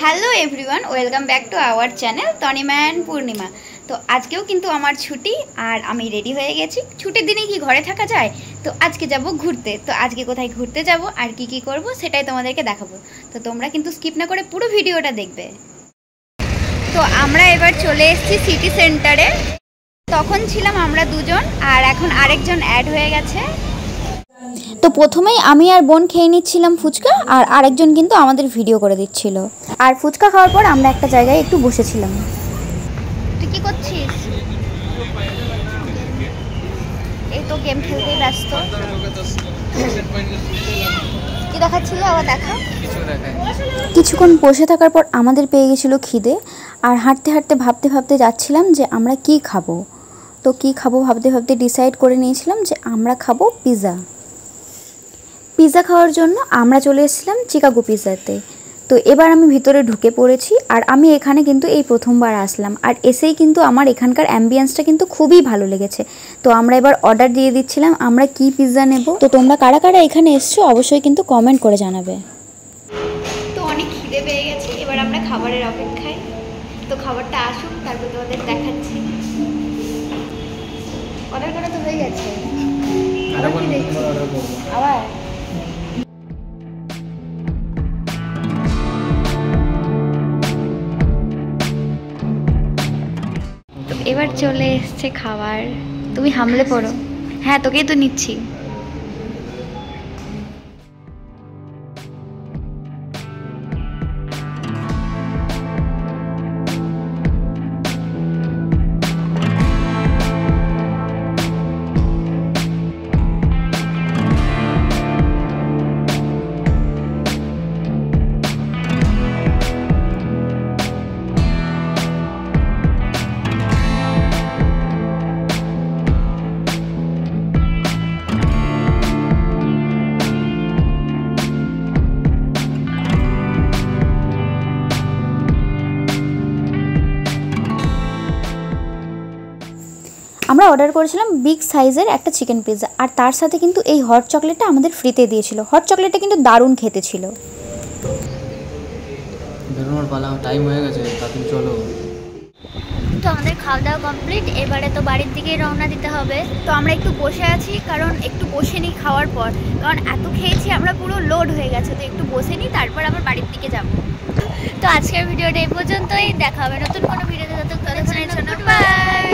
Hello everyone, welcome back to our channel Tanima and Purnima. তো আজকেও কিন্তু আমার ছুটি আর আমি রেডি হয়ে গেছি। ছুটির দিনে কি ঘরে থাকা যায়? তো আজকে যাব ঘুরতে। তো আজকে কোথায় ঘুরতে যাব আর কি কি করব সেটাই তোমাদেরকে দেখাবো। তো তোমরা কিন্তু স্কিপ না করে পুরো ভিডিওটা দেখবে। তো আমরা এবার চলে এসেছি সিটি সেন্টারে। তখন ছিলাম আমরা দুজন আর এখন আরেকজন অ্যাড হয়ে গেছে। তো প্রথমেই আমি আর বোন খেয়ে নিচ্ছিলাম ফুচকা, আর আরেকজন কিন্তু আমাদের ভিডিও করে দিচ্ছিল। আর ফুচকা খাওয়ার পর আমরা একটা জায়গায় একটু বসেছিলাম। তুই কি করছিস? এই তো গেম খেলতেই ব্যস্ত। কি দেখাচ্ছিল আবার দেখা? কিছুক্ষণ বসে থাকার পর আমাদের পেয়ে গেছিলো খিদে, আর হাঁটতে হাঁটতে ভাবতে ভাবতে যাচ্ছিলাম যে আমরা কি খাবো। তো কি খাবো ভাবতে ভাবতে ডিসাইড করে নিয়েছিলাম যে আমরা খাবো পিৎজা। পিৎজা খাওয়ার জন্য আমরা চলে এসেছিলাম চিকাগো পিৎজাতে। তো এবার আমি ভিতরে ঢুকে পড়েছি, আর আমি এখানে কিন্তু এই প্রথমবার আসলাম, আর এসেই কিন্তু আমার এখানকার অ্যাম্বিয়েন্সটা কিন্তু খুবই ভালো লেগেছে। তো আমরা এবার অর্ডার দিয়ে দিচ্ছিলাম আমরা কি পিৎজা নেব। তো তোমরা কারা কারা এখানে এসছো অবশ্যই কিন্তু কমেন্ট করে জানাবে। তো অনেক খিদে পেয়ে গেছে, এবার আমরা খাবারের অপেক্ষায়। তো খাবারটা আসুক তারপর তোমাদের দেখাচ্ছি। অর্ডার করা তো হয়ে গেছে, আবার এবার চলে এসছে খাবার। তুমি হামলে পড়ো। হ্যাঁ, তোকেই তো নিচ্ছি। আমরা অর্ডার করেছিলাম বিগ সাইজের একটা চিকেন পিৎজা, আর তার সাথে কিন্তু এই হট চকলেটটা আমাদের ফ্রিতে দিয়েছিল। হট চকলেটটা কিন্তু দারুণ খেতে ছিল। বেরোনোর পালা, টাইম হয়ে গেছে, তাড়াতাড়ি চলো। তো আমাদের খাওয়া দাওয়া কমপ্লিট, এবারে তো বাড়ির দিকে রওনা দিতে হবে। তো আমরা একটু বসে আছি, কারণ একটু বসে নিই খাওয়ার পর, কারণ এত খেয়েছি আমরা পুরো লোড হয়ে গেছে। তো একটু বসে নিই, তারপর আবার বাড়ির দিকে যাব। তো আজকের ভিডিওটা এই পর্যন্তই, দেখা হবে নতুন কোনো ভিডিওতে। ততক্ষণের জন্য বাই।